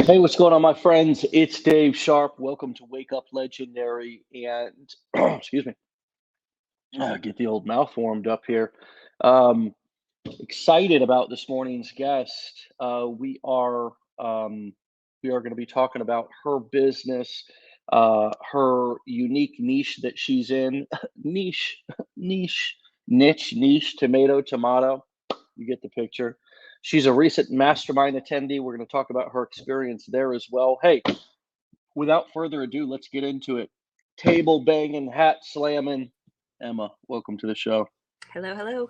Hey, what's going on, my friends? It's Dave Sharpe. Welcome to Wake Up Legendary. And excuse me, get the old mouth warmed up here. Um, Excited about this morning's guest. We are going to be talking about her business, her unique niche that she's in. niche, niche, niche, tomato. You get the picture. She's a recent mastermind attendee. We're going to talk about her experience there as well. Hey, without further ado, let's get into it. Table banging, hat slamming. Emma, welcome to the show. Hello, hello.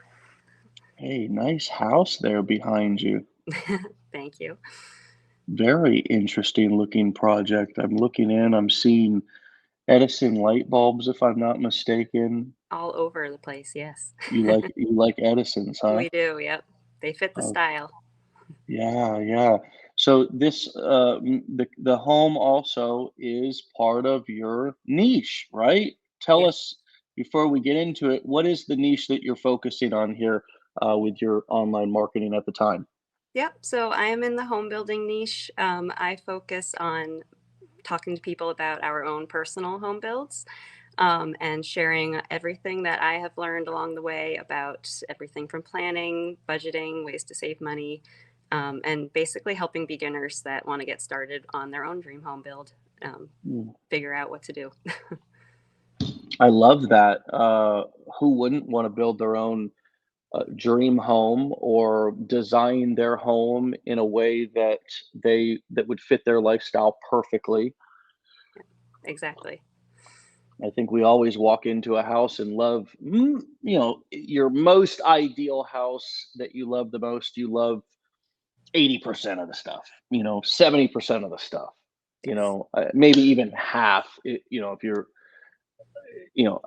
Hey, nice house there behind you. Thank you. Very interesting looking project. I'm looking in, I'm seeing Edison light bulbs, if I'm not mistaken. All over the place, yes. You like Edison's, huh? We do, yep. They fit the Oh, style. yeah, yeah. So this the home also is part of your niche, right? Tell Yeah. us before we get into it, what is the niche that you're focusing on here with your online marketing at the time? Yep. So I am in the home building niche. I focus on talking to people about our own personal home builds, and sharing everything that I have learned along the way about everything from planning, budgeting, ways to save money, and basically helping beginners that want to get started on their own dream home build, Mm. figure out what to do. I love that. Who wouldn't want to build their own dream home or design their home in a way that would fit their lifestyle perfectly? Exactly. I think we always walk into a house and love, your most ideal house that you love the most. You love 80% of the stuff, 70% of the stuff, Yes. maybe even half, if you're,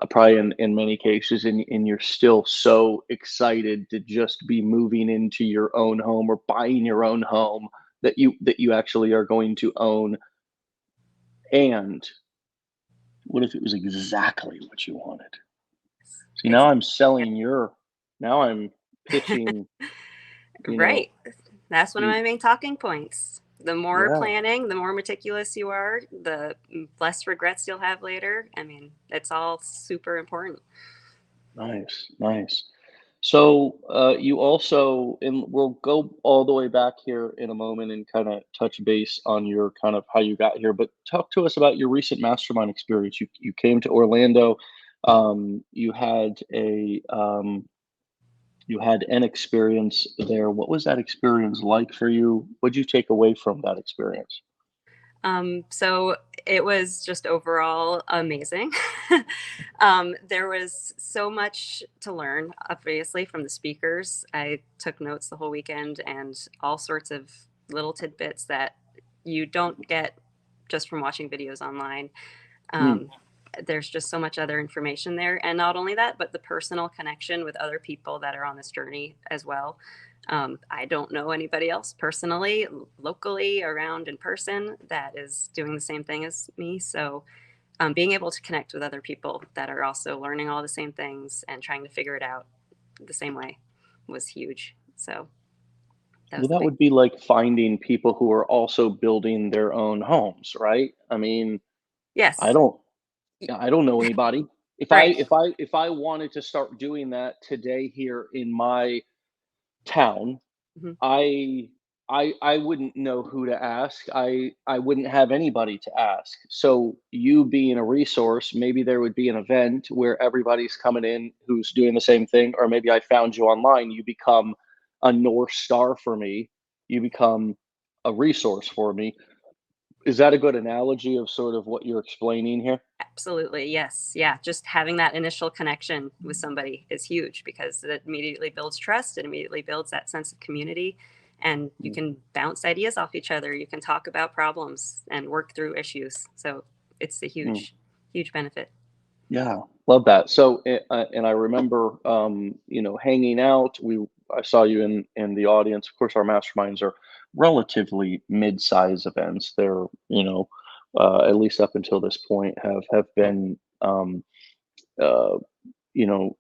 probably in many cases, and you're still so excited to just be moving into your own home or buying your own home that you actually are going to own. And what if it was exactly what you wanted? See, now I'm Exactly. selling your now I'm pitching, you know, Right. That's one of you my main talking points. The more yeah, planning, the more meticulous you are, the less regrets you'll have later. I mean, it's all super important. nice, nice. So, you also and we'll go all the way back here in a moment and kinda touch base on your kind of how you got here, but talk to us about your recent mastermind experience. You came to Orlando, you had you had an experience there. What was that experience like for you? What'd you take away from that experience? So it was just overall amazing. There was so much to learn, obviously, from the speakers. I took notes the whole weekend and all sorts of little tidbits that you don't get just from watching videos online. Mm, Um, there's just so much other information there. And not only that, but the personal connection with other people that are on this journey as well. I don't know anybody else personally, locally, around in person that is doing the same thing as me. So being able to connect with other people that are also learning all the same things and trying to figure it out the same way was huge. So that well, was the that big, would be like finding people who are also building their own homes, right? I mean, I yes, don't I don't know anybody. right. If I wanted to start doing that today here in my town, Mhm. I I wouldn't know who to ask. I wouldn't have anybody to ask. So you being a resource, maybe there would be an event where everybody's coming in who's doing the same thing, or maybe I found you online. You become a North Star for me. You become a resource for me. Is that a good analogy of sort of what you're explaining here? Absolutely. Yes. Yeah. Just having that initial connection with somebody is huge because it immediately builds trust. It immediately builds that sense of community. And you Mm, can bounce ideas off each other. You can talk about problems and work through issues. So it's a mm. huge, huge benefit. Yeah, love that. So, and I remember, hanging out. I saw you in the audience. Of course, our masterminds are relatively mid-size events. They're, at least up until this point, have been, uh, you know,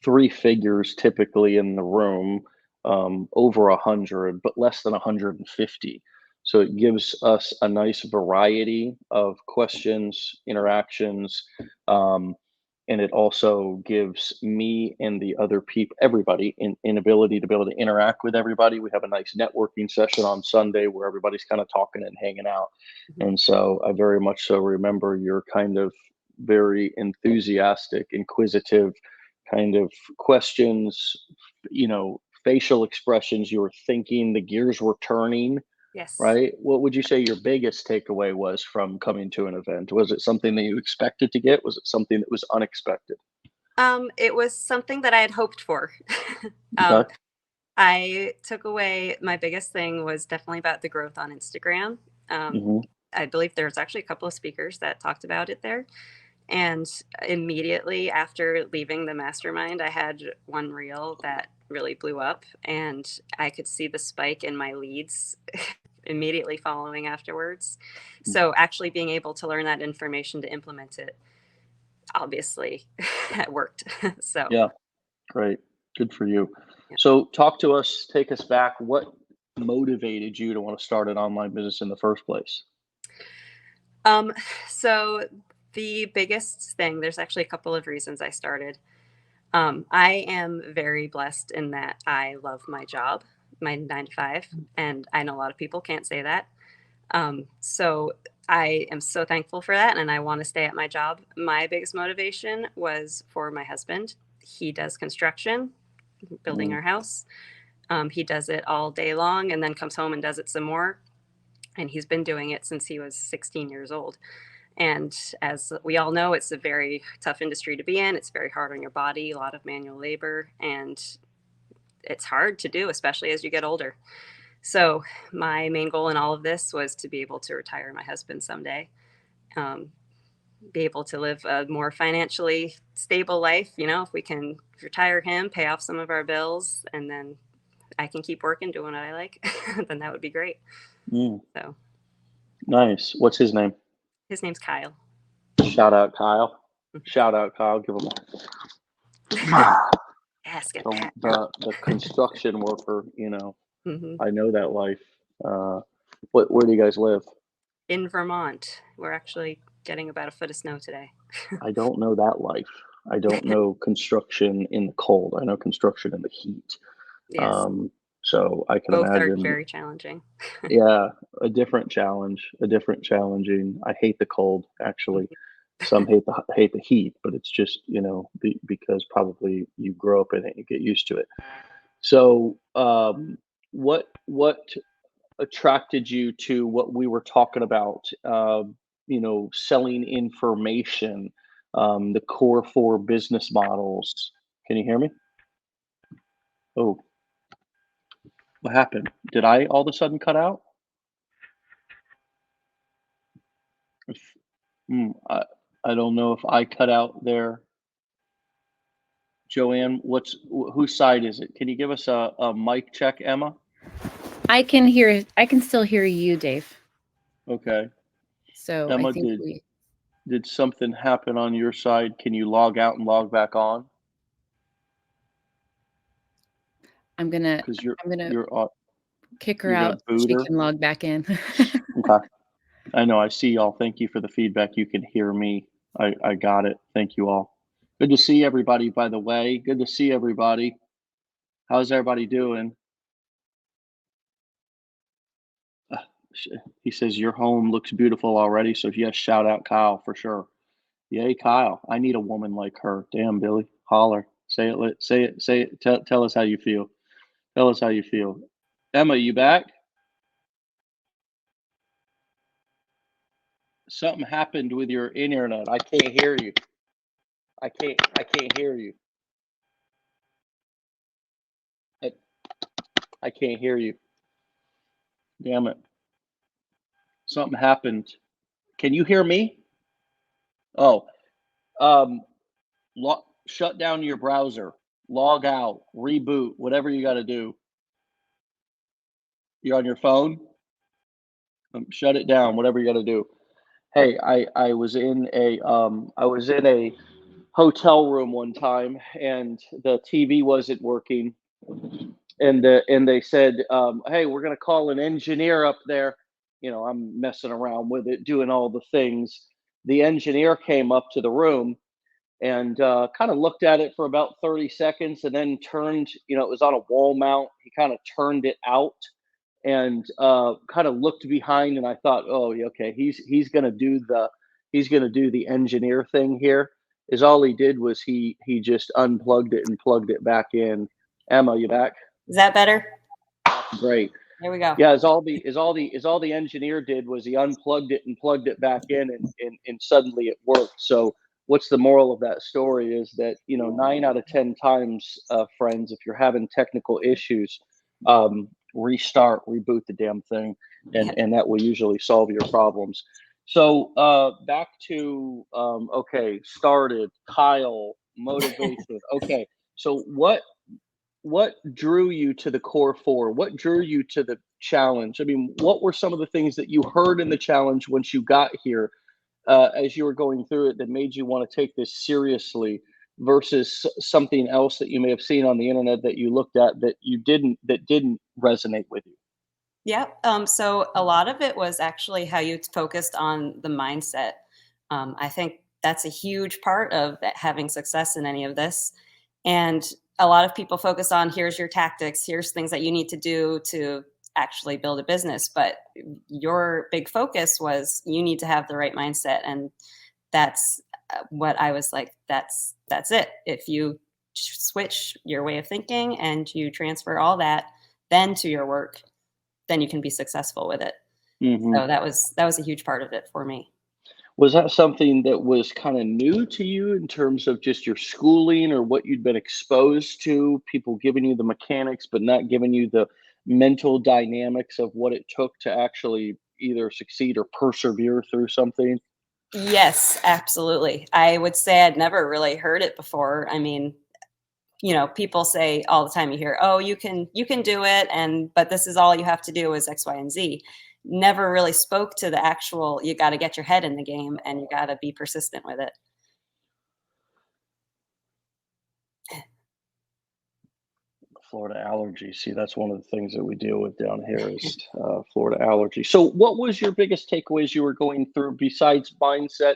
three figures typically in the room, over 100, but less than 150. So it gives us a nice variety of questions, interactions, um, and it also gives me and the other people, everybody, an ability to be able to interact with everybody. We have a nice networking session on Sunday where everybody's kind of talking and hanging out. Mhm. And so I very much so remember your kind of very enthusiastic, inquisitive kind of questions, facial expressions. You were thinking, the gears were turning, Yes. right? What would you say your biggest takeaway was from coming to an event? Was it something that you expected to get? Was it something that was unexpected? It was something that I had hoped for. um, Okay. I took away my biggest thing was definitely about the growth on Instagram. Um, Hmm. I believe there's actually a couple of speakers that talked about it there. And immediately after leaving the mastermind, I had one reel that really blew up, and I could see the spike in my leads immediately following afterwards. So, actually being able to learn that information to implement it, obviously, it worked. So, Yeah, great. Good for you. yeah. So talk to us, take us back. What motivated you to want to start an online business in the first place? Um, so the biggest thing, there's actually a couple of reasons I started. I am very blessed in that I love my job, my 9 to 5, and I know a lot of people can't say that. So I am so thankful for that, and I want to stay at my job. My biggest motivation was for my husband. He does construction, building Mm, our house. He does it all day long and then comes home and does it some more. And he's been doing it since he was 16 years old. And as we all know, it's a very tough industry to be in. It's very hard on your body, a lot of manual labor, and it's hard to do, especially as you get older. So, my main goal in all of this was to be able to retire my husband someday, um, be able to live a more financially stable life. If we can retire him, pay off some of our bills, and then I can keep working doing what I like, then that would be great. mm, So, nice. What's his name? his name's Kyle. Shout out Kyle. Shout out Kyle. Give him Ask it, the, Pat. the construction worker. Hmm. I know that life. Uh, where do you guys live? In Vermont. We're actually getting about a foot of snow today. I don't know that life. I don't know construction in the cold. I know construction in the heat. Yes, Um, so I can both are imagine, very challenging. yeah, a different challenge, a different challenging. I hate the cold, actually. Some hate the heat, but it's just, because probably you grow up in it, you get used to it. So, what attracted you to what we were talking about? Selling information, the core four business models. Can you hear me? Oh, what happened? Did I all of a sudden cut out? If- I don't know if I cut out there. Joanne, whose side is it? Can you give us a mic check, Emma? I can still hear you, Dave. Okay. So I Emma, think did something happen on your side? Can you log out and log back on? I'm gonna Because I'm gonna you're uh, kick her you're gonna out so boot she her. can log back in. Okay. I know. I see y'all. Thank you for the feedback. You can hear me. I got it. Thank you all. Good to see everybody. By the way, good to see everybody. How's everybody doing? Uh, He says your home looks beautiful already. So yes, shout out Kyle for sure. Yay, Kyle. I need a woman like her. Damn, Billy. Holler. Say it. Say it. Say it. Tell us how you feel. Tell us how you feel. Emma, you back? Something happened with your internet. I can't hear you. I can't hear you. I, I can't hear you. Damn it. Something happened. Can you hear me? Oh, um, shut down your browser, log out, reboot, whatever you got to do. You're on your phone. Shut it down, whatever you got to do. Hey, I was in a hotel room one time, and the TV wasn't working, and they said, "Hey, we're gonna call an engineer up there." I'm messing around with it, doing all the things. The engineer came up to the room and kind of looked at it for about 30 seconds and then turned, it was on a wall mount. He kind of turned it out and kind of looked behind, and I thought, oh, yeah, okay, he's gonna do the engineer thing here. Is all he did was he just unplugged it and plugged it back in. Emma, you back? Is that better? Great. There we go. Yeah, is all the engineer did was he unplugged it and plugged it back in, and suddenly it worked. So what's the moral of that story is that 9 out of 10 times, friends, if you're having technical issues, restart, reboot the damn thing, and that will usually solve your problems. So back to okay, started, Kyle, motivation. Okay, so what drew you to the core four? What drew you to the challenge? I mean, what were some of the things that you heard in the challenge once you got here, as you were going through it, that made you want to take this seriously versus something else that you may have seen on the internet that you looked at that didn't resonate with you? Yep. So a lot of it was actually how you focused on the mindset. I think that's a huge part of having success in any of this. And a lot of people focus on here's your tactics, here's things that you need to do to actually build a business. But your big focus was you need to have the right mindset. And that's what I was like, that's it. If you switch your way of thinking and you transfer all that then to your work, then you can be successful with it. Hmm. So that was a huge part of it for me. Was that something that was kind of new to you in terms of just your schooling or what you'd been exposed to, people giving you the mechanics, but not giving you the mental dynamics of what it took to actually either succeed or persevere through something? Yes, absolutely. I would say I'd never really heard it before. I mean, people say all the time, you hear, oh, you can do it. But this is all you have to do is X, Y, and Z. Never really spoke to the actual, you got to get your head in the game and you got to be persistent with it. Florida allergy. See, that's one of the things that we deal with down here is Florida allergy. So, what was your biggest takeaways you were going through besides mindset?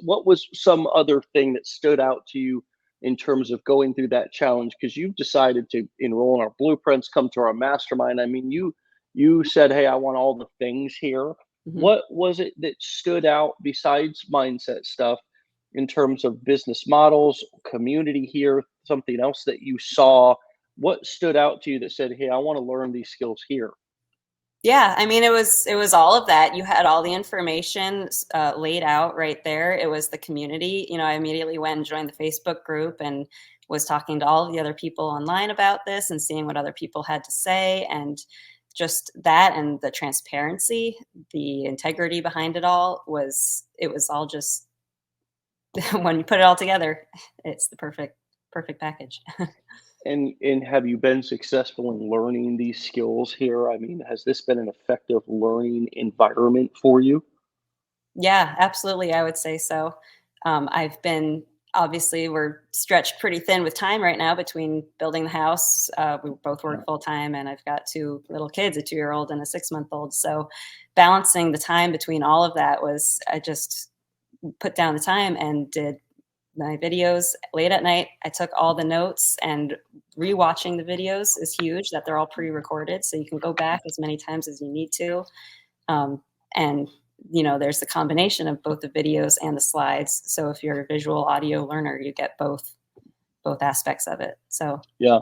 What was some other thing that stood out to you in terms of going through that challenge? Because you've decided to enroll in our blueprints, come to our mastermind. I mean, you said, "Hey, I want all the things here." Mhm. What was it that stood out besides mindset stuff in terms of business models, community here, something else that you saw? What stood out to you that said, "Hey, I want to learn these skills here"? Yeah, I mean, it was all of that. You had all the information laid out right there. It was the community. I immediately went and joined the Facebook group and was talking to all of the other people online about this and seeing what other people had to say, and just that and the transparency, the integrity behind it was all just when you put it all together, it's the perfect package. And have you been successful in learning these skills here? I mean, has this been an effective learning environment for you? Yeah, absolutely. I would say so. I've been obviously we're stretched pretty thin with time right now between building the house. We both Yeah. work full time, and I've got two little kids, a 2-year-old and a 6-month-old. So balancing the time between all of that was I just put down the time and did my videos late at night. I took all the notes, and rewatching the videos is huge. That they're all pre-recorded, so you can go back as many times as you need to. And there's the combination of both the videos and the slides. So if you're a visual audio learner, you get both aspects of it. So Yeah.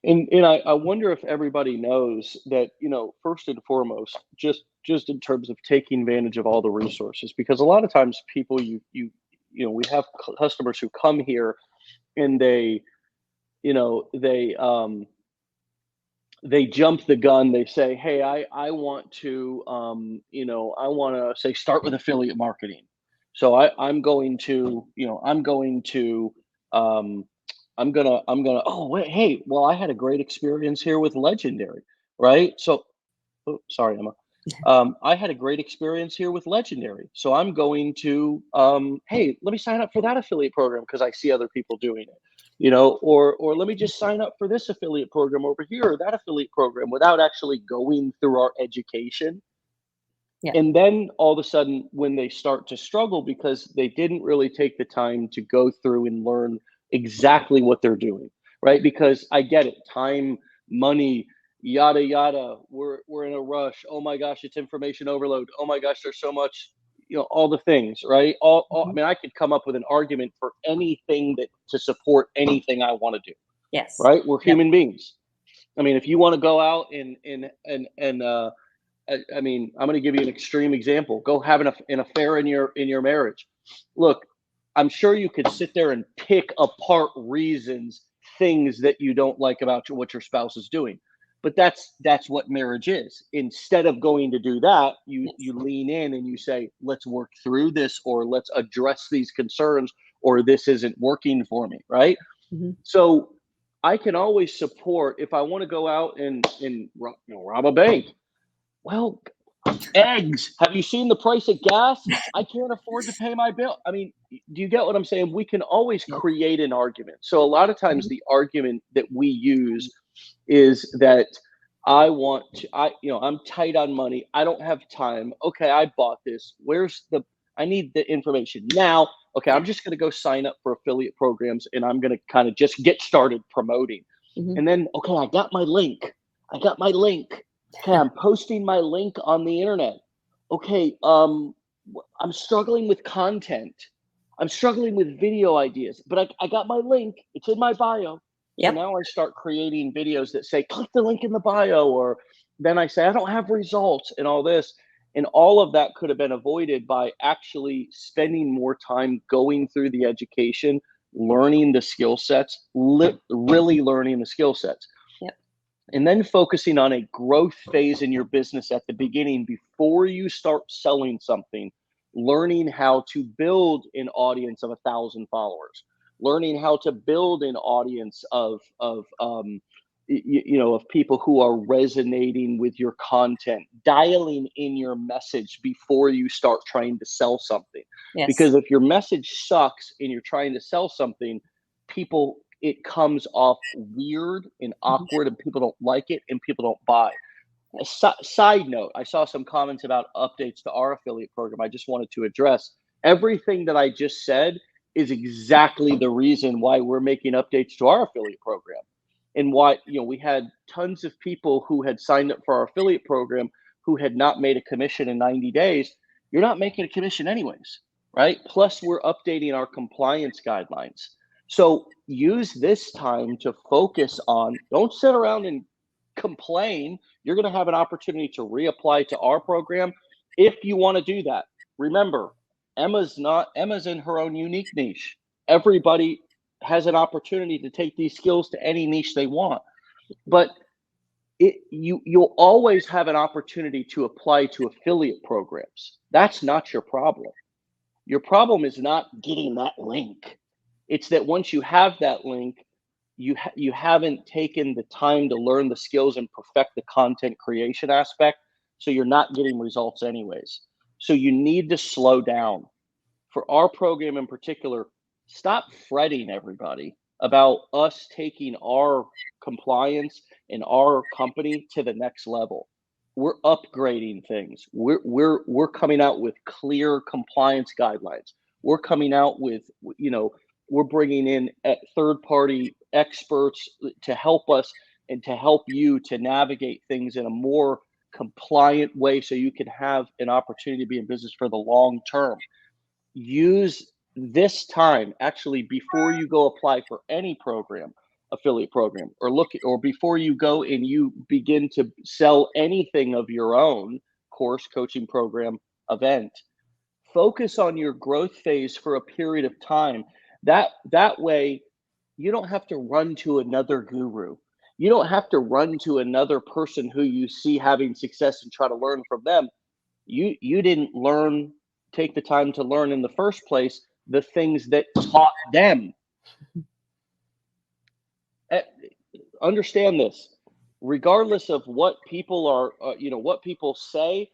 And I wonder if everybody knows that, first and foremost, just in terms of taking advantage of all the resources, because a lot of times people we have customers who come here and you know, they um they jump the gun. They say, "Hey, I want to I want to say start with affiliate marketing." So I'm going to, um I'm gonna oh wait, hey, well, I had a great experience here with Legendary, right? So oh, sorry, Emma. I had a great experience here with Legendary. So I'm going to, hey, let me sign up for that affiliate program because I see other people doing it, or let me just sign up for this affiliate program over here or that affiliate program without actually going through our education. Yeah. And then all of a sudden, when they start to struggle because they didn't really take the time to go through and learn exactly what they're doing, right? Because I get it, time, money, yada yada. We're in a rush. Oh my gosh, it's information overload. Oh my gosh, there's so much, all the things, right? I mean, I could come up with an argument for anything that to support anything I want to do, Yes. right? We're Yep. human beings. I mean, if you want to go out and I mean, I'm going to give you an extreme example. Go have an affair in your marriage. Look, I'm sure you could sit there and pick apart reasons, things that you don't like about what your spouse is doing. But that's what marriage is. Instead of going to do that, you lean in and you say, let's work through this, or let's address these concerns, or this isn't working for me, right? Mm-hmm. So I can always support if I want to go out and rob a bank. Well, eggs. Have you seen the price of gas? I can't afford to pay my bill. I mean, do you get what I'm saying? We can always create an argument. So a lot of times the argument that we use is that I'm tight on money. I don't have time. Okay, I bought this. I need the information now. Okay, I'm just going to go sign up for affiliate programs and I'm going to kind of just get started promoting. Mm-hmm. And then, okay, I got my link. Okay, I'm posting my link on the internet. Okay, I'm struggling with content. I'm struggling with video ideas, but I got my link. It's in my bio. So now I start creating videos that say, click the link in the bio, or then I say, I don't have results and all this. And all of that could have been avoided by actually spending more time going through the education, learning the skill sets, really learning the skill sets. And then focusing on a growth phase in your business at the beginning before you start selling something, learning how to build an audience of 1,000 followers, learning how to build an audience of people who are resonating with your content, dialing in your message before you start trying to sell something. Yes. Because if your message sucks and you're trying to sell something, it comes off weird and awkward, and people don't like it, and people don't buy. Side note, I saw some comments about updates to our affiliate program. I just wanted to address everything that I just said is exactly the reason why we're making updates to our affiliate program, and why we had tons of people who had signed up for our affiliate program who had not made a commission in 90 days. You're not making a commission anyways, right? Plus, we're updating our compliance guidelines. So use this time to focus on, don't sit around and complain. You're going to have an opportunity to reapply to our program if you want to do that. Remember, Emma's in her own unique niche. Everybody has an opportunity to take these skills to any niche they want. But you'll always have an opportunity to apply to affiliate programs. That's not your problem. Your problem is not getting that link. It's that once you have that link, you haven't taken the time to learn the skills and perfect the content creation aspect, so you're not getting results anyways. So you need to slow down. For our program in particular, stop fretting, everybody, about us taking our compliance and our company to the next level. We're upgrading things. We're coming out with clear compliance guidelines. We're coming out with, we're bringing in third-party experts to help us and to help you to navigate things in a more compliant way, so you can have an opportunity to be in business for the long term. Use this time actually before you go apply for any program, affiliate program, or before you go and you begin to sell anything of your own course, coaching program, event. Focus on your growth phase for a period of time. That way you don't have to run to another guru. You don't have to run to another person who you see having success and try to learn from them. You didn't take the time to learn in the first place the things that taught them. Understand this. Regardless of what people are, what people say,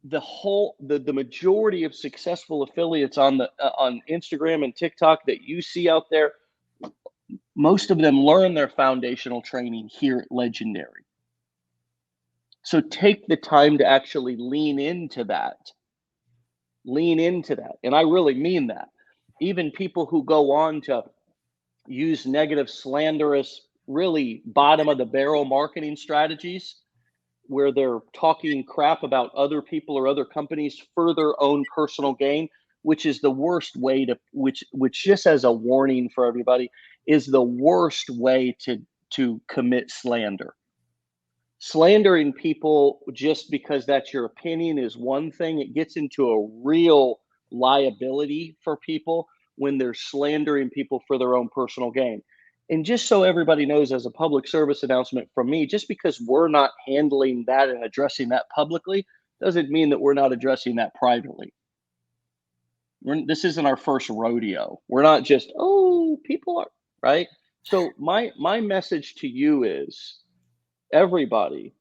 the majority of successful affiliates on Instagram and TikTok that you see out there, most of them learn their foundational training here at Legendary. So take the time to actually lean into that. Lean into that. And I really mean that. Even people who go on to use negative, slanderous, really bottom of the barrel marketing strategies where they're talking crap about other people or other companies for their own personal gain, which is the worst way to, which just as a warning for everybody, is the worst way to commit slander. Slandering people just because that's your opinion is one thing. It gets into a real liability for people when they're slandering people for their own personal gain. And just so everybody knows, as a public service announcement from me, just because we're not handling that and addressing that publicly doesn't mean that we're not addressing that privately. This isn't our first rodeo. We're not just, oh, people are, right? So my message to you is, everybody,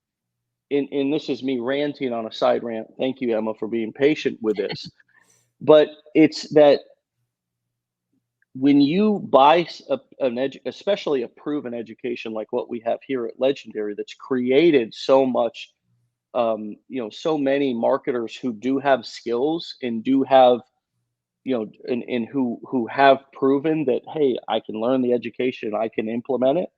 and this is me ranting on a side rant. Thank you, Emma, for being patient with this. But it's that when you buy especially a proven education like what we have here at Legendary, that's created so much, so many marketers who do have skills and do have, and who have proven that, hey, I can learn the education, I can implement it.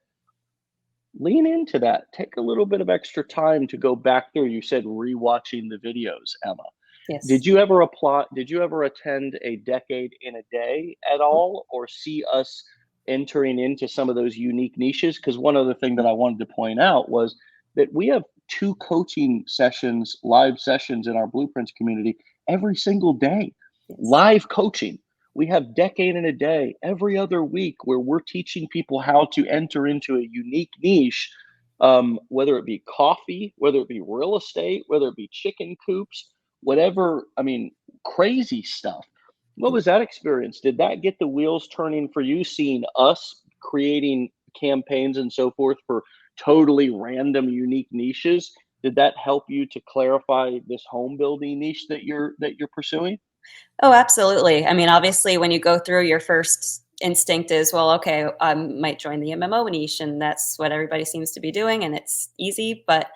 Lean into that. Take a little bit of extra time to go back through. You said rewatching the videos, Emma. Yes. Did you ever apply? Did you ever attend a decade in a day at all, or see us entering into some of those unique niches? Because one other thing that I wanted to point out was that we have 2 coaching sessions, live sessions in our Blueprints community every single day. Yes. Live coaching. We have decade in a day every other week where we're teaching people how to enter into a unique niche, whether it be coffee, whether it be real estate, whether it be chicken coops, whatever. I mean, crazy stuff. What was that experience? Did that get the wheels turning for you, seeing us creating campaigns and so forth for totally random, unique niches? Did that help you to clarify this home building niche that you're pursuing? Oh, absolutely. I mean, obviously, when you go through, your first instinct is, well, okay, I might join the MMO niche, and that's what everybody seems to be doing, and it's easy, but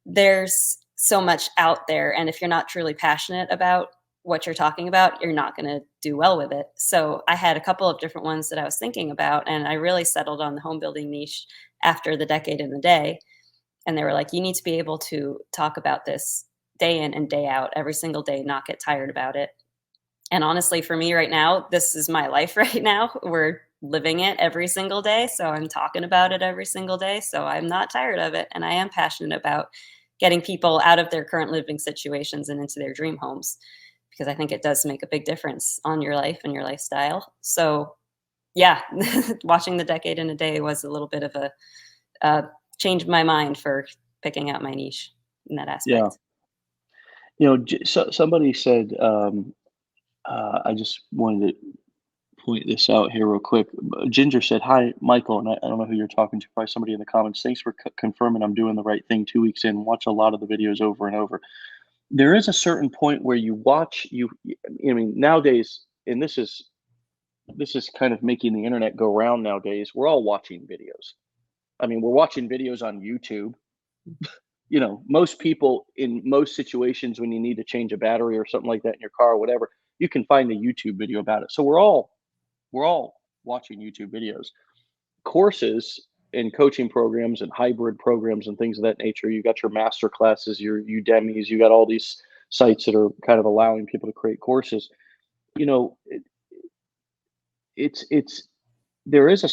there's so much out there. And if you're not truly passionate about what you're talking about, you're not going to do well with it. So I had a couple of different ones that I was thinking about, and I really settled on the home building niche after the decade in the day. And they were like, you need to be able to talk about this day in and day out, every single day, not get tired about it. And honestly, for me right now, this is my life right now. We're living it every single day. So I'm talking about it every single day. So I'm not tired of it. And I am passionate about getting people out of their current living situations and into their dream homes, because I think it does make a big difference on your life and your lifestyle. So yeah, watching the decade in a day was a little bit of a change my mind for picking out my niche in that aspect. Yeah. Somebody said, I just wanted to point this out here real quick. Ginger said, "Hi, Michael," and I don't know who you're talking to. Probably somebody in the comments. Thanks for confirming I'm doing the right thing 2 weeks in. Watch a lot of the videos over and over. There is a certain point where you watch. I mean, nowadays, and this is kind of making the internet go round nowadays. We're all watching videos. I mean, we're watching videos on YouTube. Most people in most situations, when you need to change a battery or something like that in your car or whatever, you can find a YouTube video about it. So we're all watching YouTube videos. Courses and coaching programs and hybrid programs and things of that nature. You got your master classes, your Udemy's, you got all these sites that are kind of allowing people to create courses. It's there is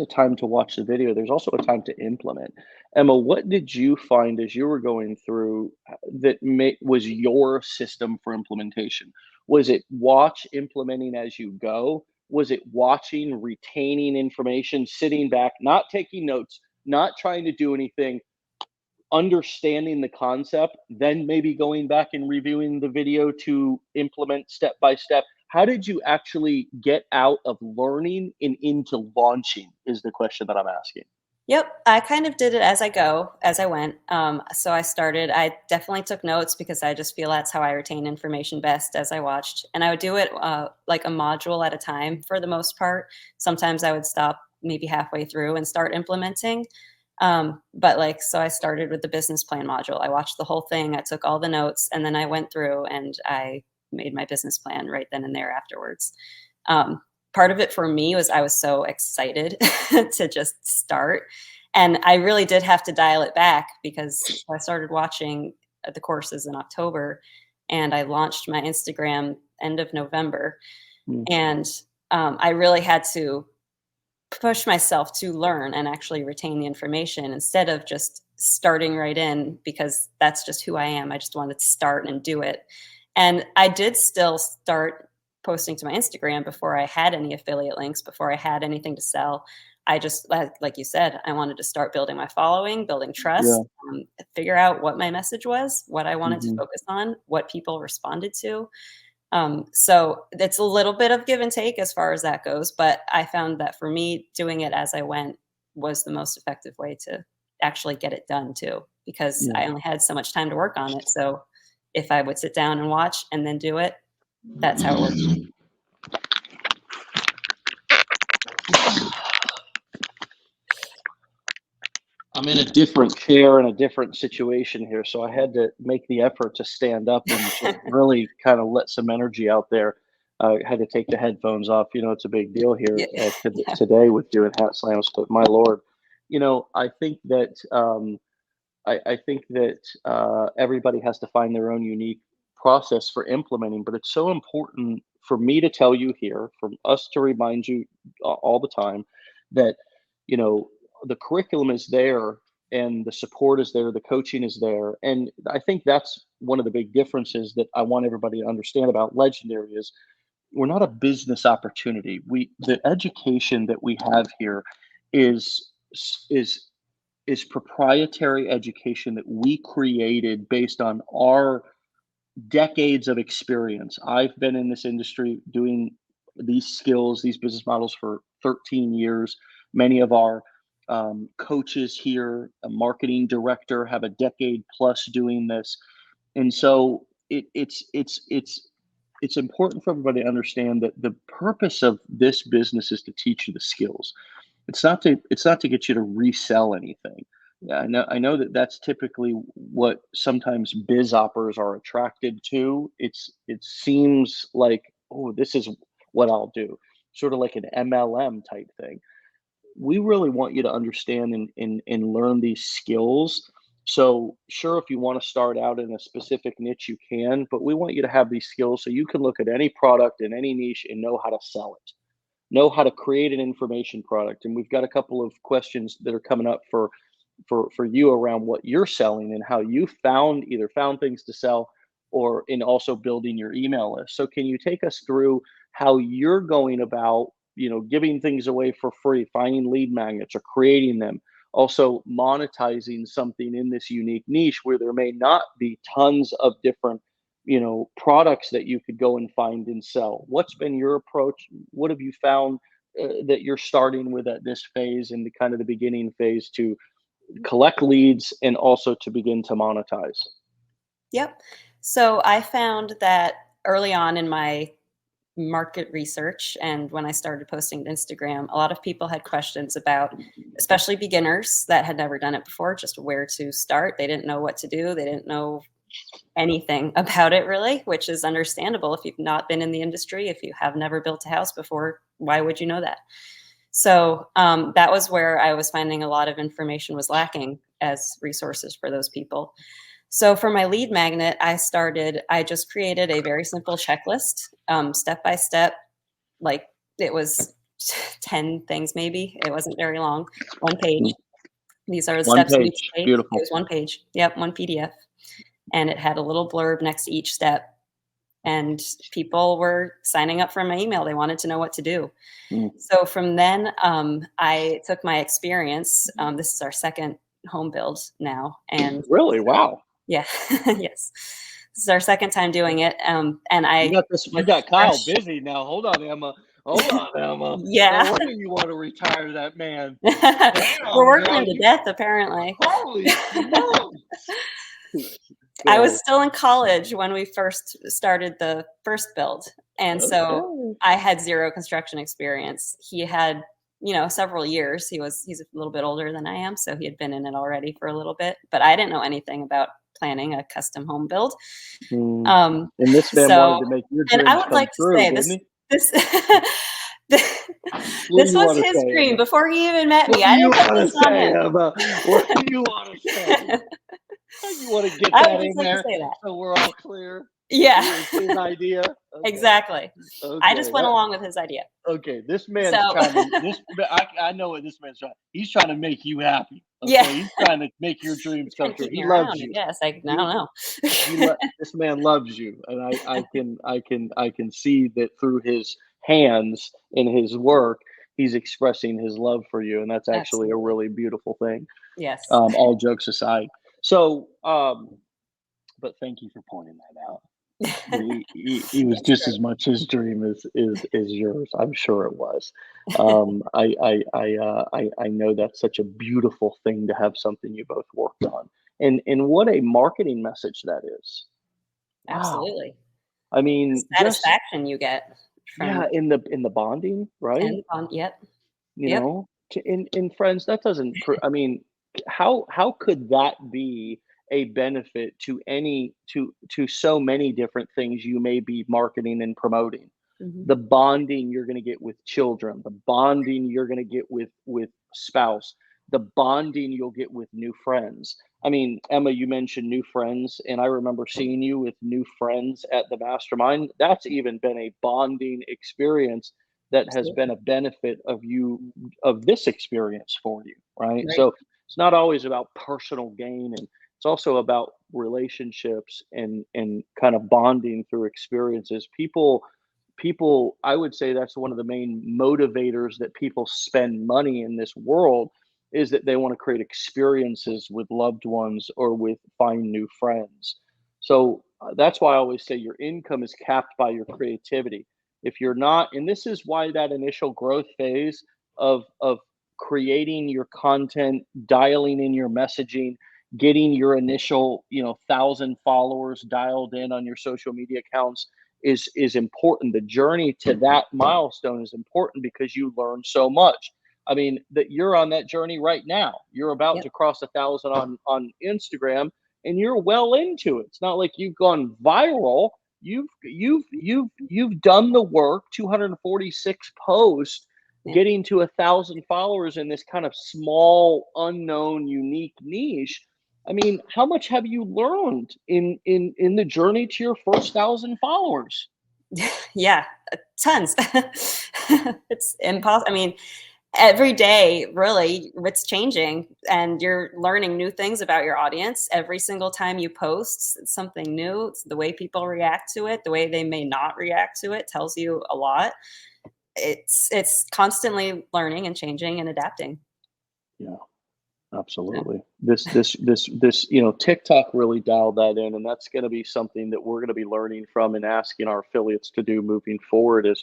a time to watch the video. There's also a time to implement. Emma, what did you find as you were going through that was your system for implementation? Was it watch implementing as you go? Was it watching, retaining information, sitting back, not taking notes, not trying to do anything, understanding the concept, then maybe going back and reviewing the video to implement step by step? How did you actually get out of learning and into launching is the question that I'm asking. Yep, I kind of did it as I went. So I definitely took notes because I just feel that's how I retain information best as I watched. And I would do it like a module at a time for the most part. Sometimes I would stop maybe halfway through and start implementing. But like, so I started with the business plan module. I watched the whole thing. I took all the notes, and then I went through and I made my business plan right then and there afterwards. Part of it for me was I was so excited to just start. And I really did have to dial it back because I started watching the courses in October, and I launched my Instagram end of November. And I really had to push myself to learn and actually retain the information instead of just starting right in, because that's just who I am. I just wanted to start and do it. And I did still start posting to my Instagram before I had any affiliate links, before I had anything to sell. I just, like you said, I wanted to start building my following, building trust, figure out what my message was, what I wanted to focus on, what people responded to. So it's a little bit of give and take as far as that goes. But I found that for me, doing it as I went was the most effective way to actually get it done too, because I only had so much time to work on it. So if I would sit down and watch and then do it, that's how it works. I'm in a different chair and a different situation here, so I had to make the effort to stand up and just really kind of let some energy out there. I had to take the headphones off. You know, it's a big deal here today with doing hat slams. But my lord, you know, I think that everybody has to find their own unique process for implementing. But it's so important for me to tell you here, for us to remind you all the time that, you know, the curriculum is there and the support is there, the coaching is there. And I think that's one of the big differences that I want everybody to understand about Legendary is we're not a business opportunity. The education that we have here is is is proprietary education that we created based on our decades of experience. I've been in this industry doing these skills, these business models for 13 years. Many of our coaches here, a marketing director, have a decade plus doing this, and so it's important for everybody to understand that the purpose of this business is to teach you the skills. It's not to get you to resell anything. Yeah, I know that that's typically what sometimes biz operators are attracted to. It seems like, oh, this is what I'll do, sort of like an MLM type thing. We really want you to understand and learn these skills. So sure, if you want to start out in a specific niche, you can, but we want you to have these skills so you can look at any product in any niche and know how to sell it, know how to create an information product. And we've got a couple of questions that are coming up for you around what you're selling and how you found things to sell, or in also building your email list. So can you take us through how you're going about, you know, giving things away for free, finding lead magnets or creating them, also monetizing something in this unique niche where there may not be tons of different, you know, products that you could go and find and sell? What's been your approach? What have you found that you're starting with at this phase, in the kind of the beginning phase, to collect leads and also to begin to monetize? Yep. So I found that early on in my market research and when I started posting to Instagram, a lot of people had questions about, especially beginners that had never done it before, just where to start. They didn't know what to do. They didn't know anything about it really, which is understandable. If you've not been in the industry, if you have never built a house before, why would you know that? So that was where I was finding a lot of information was lacking as resources for those people. So for my lead magnet, I just created a very simple checklist, step by step, like it was 10 things maybe. It wasn't very long, one page. These are the One steps in each page, page. It beautiful. was one page. Yep, one PDF. And it had a little blurb next to each step. And people were signing up for my email. They wanted to know what to do. So from then, I took my experience. This is our second home build now. And Really? Wow. yeah, yes. This is our second time doing it. And You I got this. You was got Kyle fresh. busy now. Hold on, Emma. Hold on, Emma. Yeah. No wonder you want to retire that man. We're Damn, working girl, him to death, apparently. holy smokes. I was So, still in college when we first started the first build. And so okay. I had zero construction experience. He had several years. He's a little bit older than I am, so he had been in it already for a little bit, but I didn't know anything about planning a custom home build. Mm. Um, And this man so, wanted to make your and I dreams would come like to true, say didn't he? this What do this you was want to his say, dream Emma? before he even met What me. do I you didn't put want this to on say, him. Emma? What do you want to say? You want to get I that would in just like to there say that. so we're all clear? Yeah, It was his idea? Okay. exactly. I Okay. just went along with his idea. Okay. This So, man's trying to, I know what this man's trying. He's trying to make you happy. yeah, Okay. He's trying to make your dreams he's come trying to true. keep He me loves around, I you. guess. I don't He, know. this man loves you, and I can see that through his hands in his work, he's expressing his love for you, and that's actually a Absolutely. really beautiful thing. Yes. All jokes aside, so but thank you for pointing that out. He was Yes, just great. as much his dream as yours. I'm sure it was. I know that's such a beautiful thing to have something you both worked on, and what a marketing message that is. Wow. Absolutely. I The mean, just satisfaction you get yeah, from in the bonding, right? and on. Yep. You Yep. know, in friends, that doesn't. I mean, how could that be a benefit to so many different things you may be marketing and promoting? Hmm. The bonding you're going to get with children, the bonding you're going to get with spouse, the bonding you'll get with new friends. I mean, Emma, you mentioned new friends, and I remember seeing you with new friends at the mastermind. That's even been a bonding experience that has been Absolutely. a benefit of this experience for you, right? Right. So it's not always about personal gain, and it's also about relationships and kind of bonding through experiences. People, I would say that's one of the main motivators that people spend money in this world, is that they want to create experiences with loved ones or with find new friends. So that's why I always say your income is capped by your creativity. If you're not, and this is why that initial growth phase of creating your content, dialing in your messaging, getting your initial 1,000 followers dialed in on your social media accounts is important. The journey to that milestone is important because you learn so much. I mean, that you're on that journey right now. You're about Yep. to cross 1,000 on Instagram, and you're well into it. It's not like you've gone viral. You've done the work. 246 posts, Yeah. getting to 1,000 followers in this kind of small, unknown, unique niche. I mean, how much have you learned in the journey to your first 1,000 followers? Yeah. Tons. It's impossible. I mean, every day, really, it's changing, and you're learning new things about your audience every single time you post. It's something new. It's the way people react to it, the way they may not react to it tells you a lot. It's constantly learning and changing and adapting. Yeah, Yeah. absolutely. TikTok really dialed that in, and that's going to be something that we're going to be learning from and asking our affiliates to do moving forward is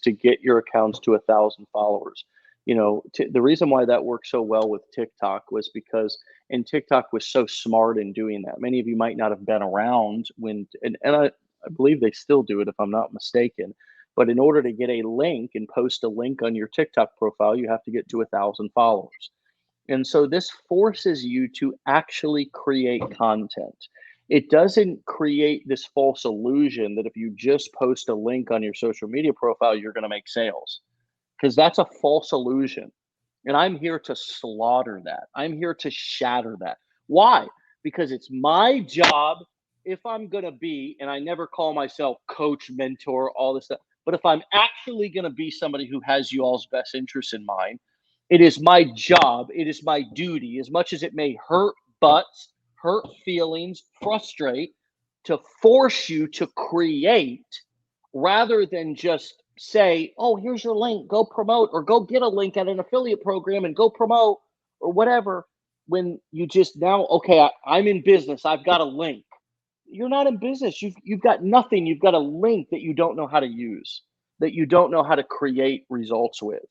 to get your accounts to 1,000 followers. The reason why that worked so well with TikTok was because, and TikTok was so smart in doing that. Many of you might not have been around when, and I believe they still do it if I'm not mistaken. But in order to get a link and post a link on your TikTok profile, you have to get to 1,000 followers. And so this forces you to actually create content. It doesn't create this false illusion that if you just post a link on your social media profile, you're going to make sales, because that's a false illusion. And I'm here to slaughter that. I'm here to shatter that. Why? Because it's my job, if I'm going to be, and I never call myself coach, mentor, all this stuff, but if I'm actually going to be somebody who has you all's best interests in mind, it is my job, it is my duty, as much as it may hurt butts, hurt feelings, frustrate, to force you to create rather than just say, oh, here's your link, go promote, or go get a link at an affiliate program and go promote, or whatever. When you just now, okay, I'm in business, I've got a link. You're not in business. You've got nothing. You've got a link that you don't know how to use, that you don't know how to create results with.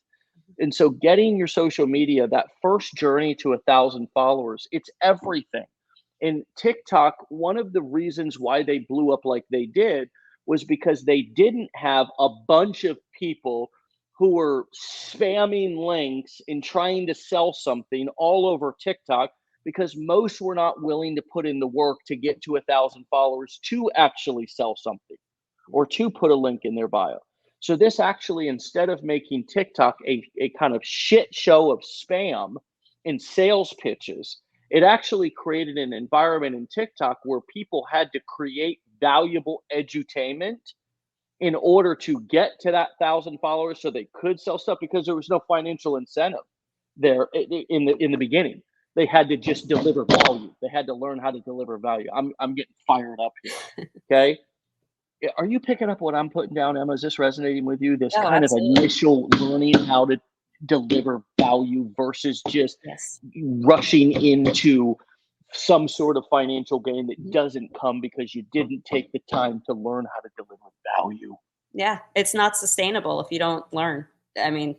And so getting your social media, that first journey to 1,000 followers, it's everything. And TikTok, one of the reasons why they blew up like they did was because they didn't have a bunch of people who were spamming links and trying to sell something all over TikTok because most were not willing to put in the work to get to 1,000 followers to actually sell something or to put a link in their bio. So this actually, instead of making TikTok a kind of shit show of spam and sales pitches, it actually created an environment in TikTok where people had to create valuable edutainment in order to get to that 1,000 followers so they could sell stuff, because there was no financial incentive there in the beginning. They had to just deliver value. They had to learn how to deliver value. I'm getting fired up here. Okay. Are you picking up what I'm putting down, Emma? Is this resonating with you? This Oh, kind absolutely. of initial learning how to deliver value versus just Yes. rushing into some sort of financial gain that doesn't come because you didn't take the time to learn how to deliver value. Yeah, it's not sustainable if you don't learn. I mean,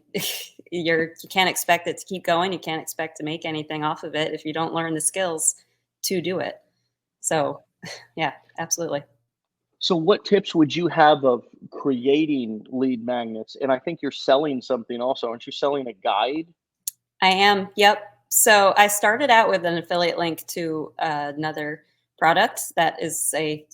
you can't expect it to keep going. You can't expect to make anything off of it if you don't learn the skills to do it. So, yeah, absolutely. So what tips would you have of creating lead magnets? And I think you're selling something also. Aren't you selling a guide? I am. Yep. So I started out with an affiliate link to another product that is a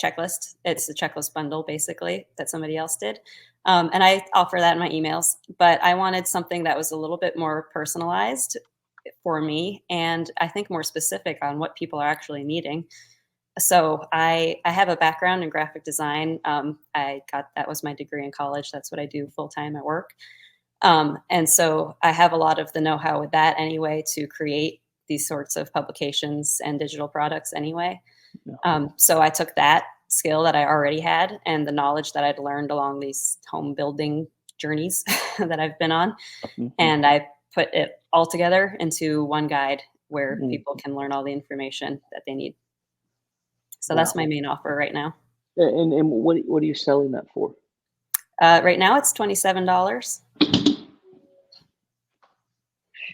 checklist. It's a checklist bundle, basically, that somebody else did. And I offer that in my emails. But I wanted something that was a little bit more personalized for me, and I think more specific on what people are actually needing. So I have a background in graphic design. That was my degree in college. That's what I do full time at work. And so I have a lot of the know-how with that anyway to create these sorts of publications and digital products anyway. So I took that skill that I already had and the knowledge that I'd learned along these home building journeys that I've been on, and I put it all together into one guide where people can learn all the information that they need. So that's my main offer right now. And what are you selling that for? Right now it's $27.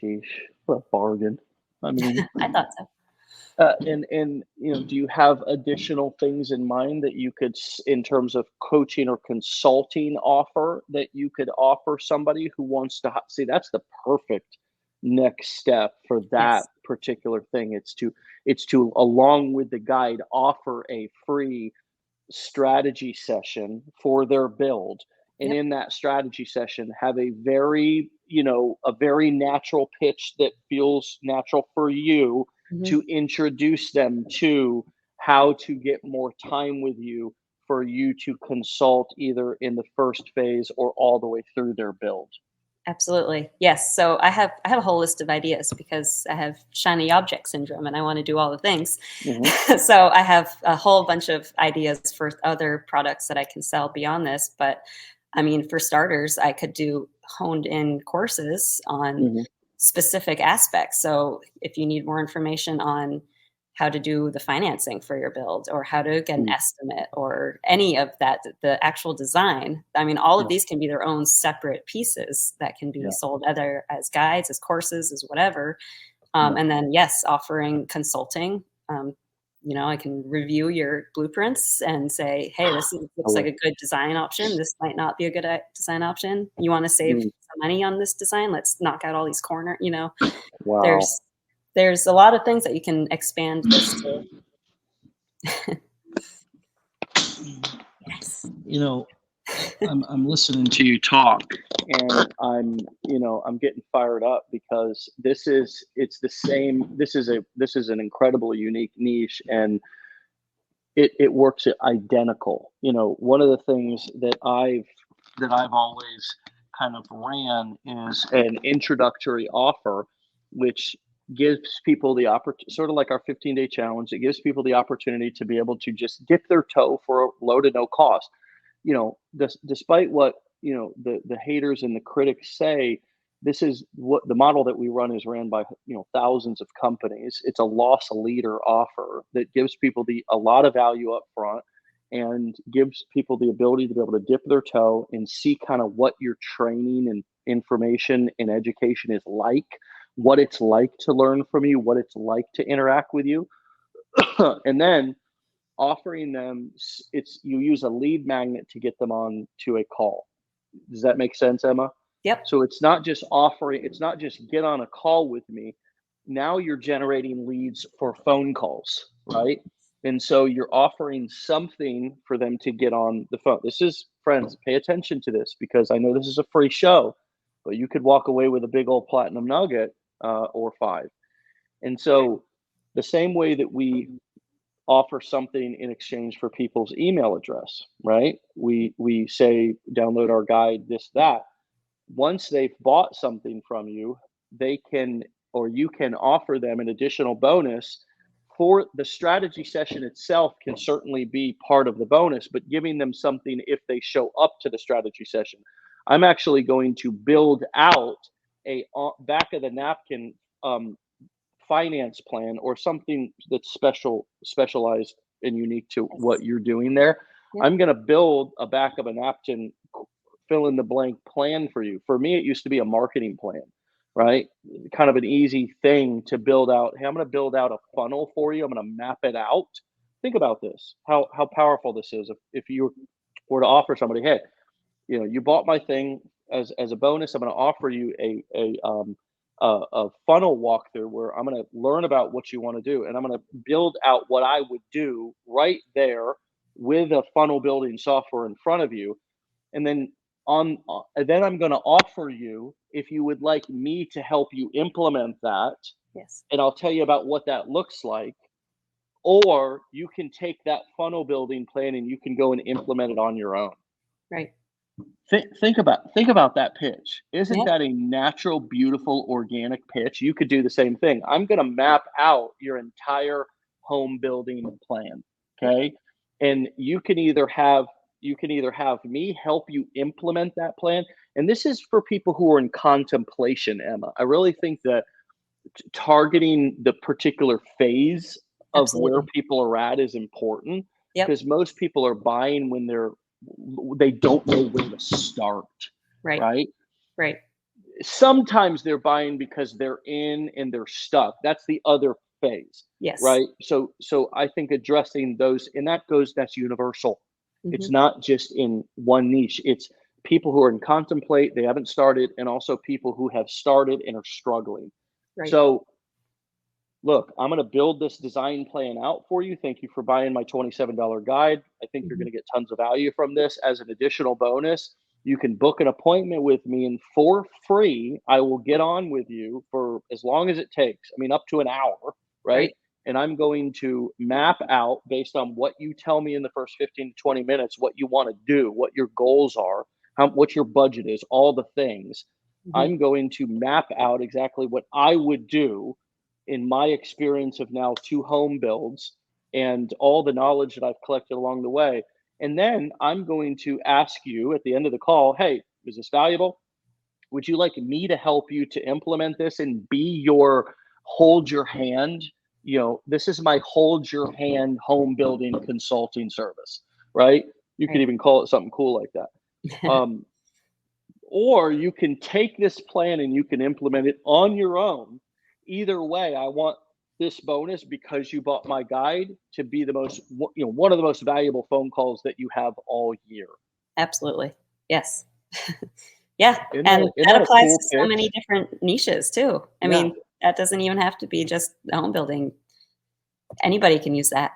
Sheesh, what a bargain. I mean, I thought so. and do you have additional things in mind that you could, in terms of coaching or consulting offer, that you could offer somebody who wants to see? That's the perfect next step for that Yes. particular thing. It's to along with the guide, offer a free strategy session for their build. And Yep. in that strategy session, have a very natural pitch that feels natural for you to introduce them to how to get more time with you, for you to consult either in the first phase or all the way through their build. Absolutely. Yes. So I have a whole list of ideas because I have shiny object syndrome and I want to do all the things. So I have a whole bunch of ideas for other products that I can sell beyond this. But I mean, for starters, I could do honed in courses on specific aspects. So if you need more information on how to do the financing for your build or how to get an estimate or any of that, the actual design. I mean, all of these can be their own separate pieces that can be sold either as guides, as courses, as whatever. And then, yes, offering consulting. I can review your blueprints and say, hey, this looks like a good design option. This might not be a good design option. You want to save some money on this design? Let's knock out all these corners. Wow. There's a lot of things that you can expand this to. Yes. I'm listening to you talk, and I'm getting fired up because this is an incredible unique niche, and it works identical. One of the things that I've always kind of ran is an introductory offer, which gives people the opportunity, sort of like our 15-day challenge. It gives people the opportunity to be able to just dip their toe for a low to no cost. Despite what the haters and the critics say, this is what the model that we run is ran by thousands of companies. It's a loss leader offer that gives people a lot of value up front and gives people the ability to be able to dip their toe and see kind of what your training and information and education is like, what it's like to learn from you, what it's like to interact with you. And then offering them, you use a lead magnet to get them on to a call. Does that make sense, Emma? Yep. So it's not just offering, it's not just get on a call with me. Now you're generating leads for phone calls, right? And so you're offering something for them to get on the phone. This is, friends, pay attention to this, because I know this is a free show, but you could walk away with a big old platinum nugget or five. And so the same way that we offer something in exchange for people's email address, right? We say download our guide, this, that. Once they've bought something from you, they can, or you can offer them an additional bonus for the strategy session itself. Can certainly be part of the bonus, but giving them something if they show up to the strategy session. I'm actually going to build out a back of the napkin finance plan, or something that's specialized and unique to what you're doing there. Yeah. I'm going to build a back of a napkin, fill in the blank plan for you. For me, it used to be a marketing plan, right? Kind of an easy thing to build out. Hey, I'm going to build out a funnel for you. I'm going to map it out. Think about this, how powerful this is. If you were to offer somebody, hey, you bought my thing, as a bonus, I'm going to offer you a funnel walkthrough where I'm going to learn about what you want to do, and I'm going to build out what I would do right there with a funnel building software in front of you. And then then I'm going to offer you, if you would like me to help you implement that, Yes. and I'll tell you about what that looks like. Or you can take that funnel building plan and you can go and implement it on your own. Right. Think about that pitch. Isn't Yep. that a natural, beautiful, organic pitch? You could do the same thing. I'm going to map out your entire home building plan, okay? And you can either have me help you implement that plan. And this is for people who are in contemplation, Emma. I really think that targeting the particular phase of where Absolutely. people are at is important, Yep. because most people are buying when they don't know where to start, Right. right? Right. Sometimes they're buying because they're in and they're stuck. That's the other phase, Yes. right? So I think addressing those, and that's universal. It's Mhm. not just in one niche. It's people who are in contemplate, they haven't started, and also people who have started and are struggling. Right. So look, I'm going to build this design plan out for you. Thank you for buying my $27 guide. I think you're going to get tons of value from this. As an additional bonus, you can book an appointment with me, and for free, I will get on with you for as long as it takes. I mean, up to an hour, right? Right. And I'm going to map out, based on what you tell me in the first 15 to 20 minutes, what you want to do, what your goals are, what your budget is, all the things. Mhm. I'm going to map out exactly what I would do in my experience of now 2 home builds, and all the knowledge that I've collected along the way. And then I'm going to ask you at the end of the call, hey, is this valuable? Would you like me to help you to implement this and be your hold your hand? This is my hold your hand home building consulting service, right? You could Right. even call it something cool like that. Or you can take this plan and you can implement it on your own. Either way, I want this bonus, because you bought my guide, to be one of the most valuable phone calls that you have all year. Absolutely. Yes. Yeah, Isn't and isn't that that a applies cool to so many pitch? different niches too. I Yeah. mean, that doesn't even have to be just the home building. Anybody can use that.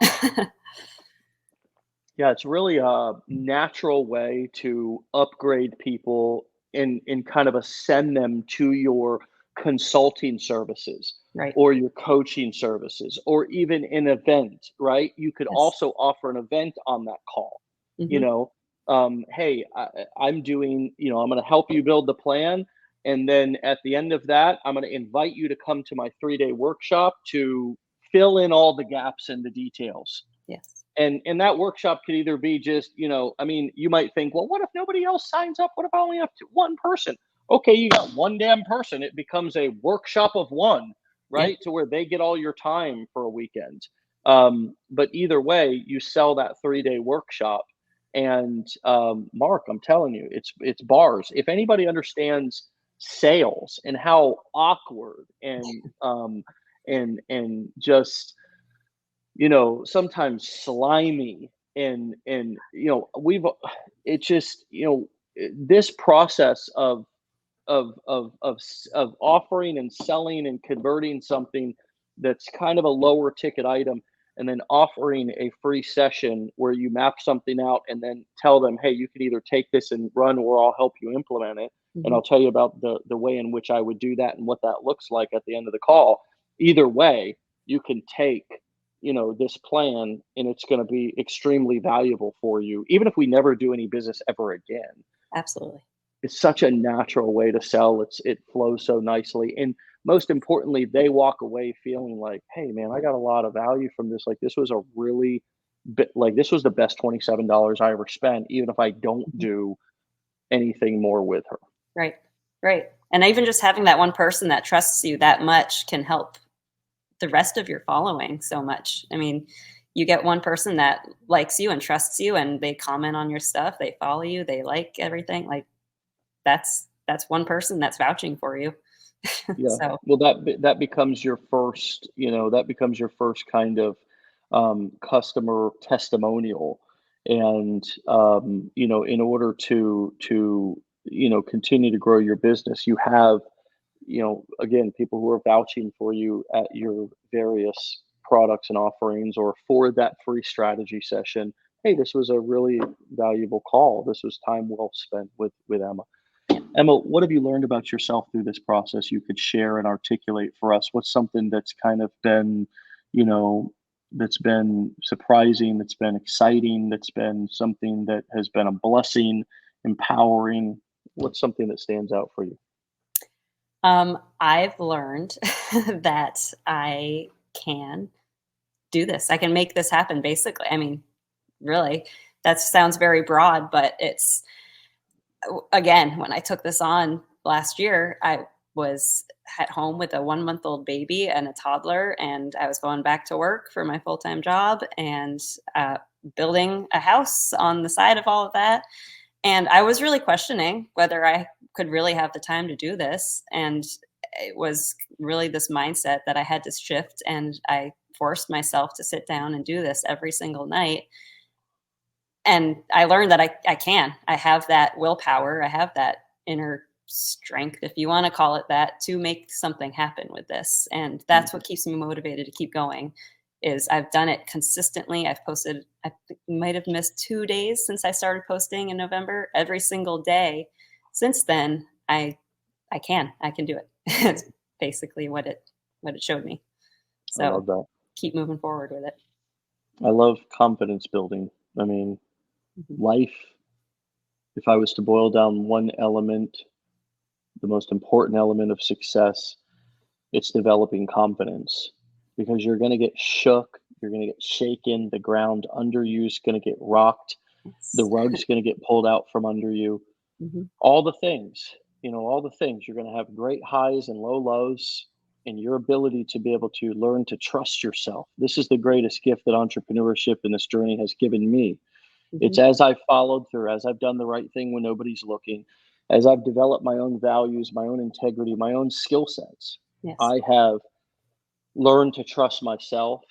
Yeah, it's really a natural way to upgrade people and kind of ascend them to your consulting services, Right. or your coaching services, or even an event, right? You could Yes. also offer an event on that call. You Mhm. know, hey, I'm doing, I'm going to help you build the plan. And then at the end of that, I'm going to invite you to come to my 3-day workshop to fill in all the gaps and the details. Yes. And that workshop could either be just, I mean, you might think, well, what if nobody else signs up? What if I only have one person? Okay, you got one damn person. It becomes a workshop of one, Yeah. right? To where they get all your time for a weekend. But either way, you sell that 3-day workshop. And Mark, I'm telling you, it's bars. If anybody understands sales and how awkward and just, sometimes slimy, and we've, it's just, this process of offering and selling and converting something that's kind of a lower ticket item, and then offering a free session where you map something out and then tell them, hey, you can either take this and run, or I'll help you implement it. And I'll tell you about the way in which I would do that and what that looks like at the end of the call. Either way, you can take, this plan, and it's going to be extremely valuable for you, even if we never do any business ever again. Absolutely. It's such a natural way to sell. It flows so nicely, and most importantly, they walk away feeling like, "Hey, man, I got a lot of value from this. Like, this was a really like this was the best $27 I ever spent, even if I don't do anything more with her." Right. Right. And even just having that one person that trusts you that much can help the rest of your following so much. I mean, you get one person that likes you and trusts you, and they comment on your stuff, they follow you, they like everything. Like, that's one person that's vouching for you. Yeah. So Well, that becomes your first, that becomes your first kind of customer testimonial, and in order to continue to grow your business, you have, again, people who are vouching for you at your various products and offerings, or for that free strategy session. Hey, this was a really valuable call. This was time well spent with Emma. Emma, what have you learned about yourself through this process you could share and articulate for us? What's something that's kind of been, you know, that's been surprising, that's been exciting, that's been something that has been a blessing, empowering? What's something that stands out for you? I've learned that I can do this. I can make this happen, basically. I mean, really, that sounds very broad, but it's, again, when I took this on last year, I was at home with a 1-month-old baby and a toddler, and I was going back to work for my full-time job, and building a house on the side of all of that. And I was really questioning whether I could really have the time to do this. And it was really this mindset that I had to shift. And I forced myself to sit down and do this every single night. And I learned that I can. I have that willpower. I have that inner strength, if you want to call it that, to make something happen with this. And that's what keeps me motivated to keep going. Is I've done it consistently. I've posted, I might have missed 2 days since I started posting in November. Every single day since then, I can do it. It's basically what it showed me. I love So that. keep moving forward with it. I love confidence building. I mean, life, if I was to boil down one element, the most important element of success, it's developing confidence, because you're going to get shook, you're going to get shaken, the ground under you is going to get rocked, the Yes. rug's going to get pulled out from under you. Mhm. All the things, all the things. You're going to have great highs and low lows, and your ability to be able to learn to trust yourself. This is the greatest gift that entrepreneurship in this journey has given me. It's Mhm. as I've followed through, as I've done the right thing when nobody's looking, as I've developed my own values, my own integrity, my own skill sets, Yes. I have learned to trust myself.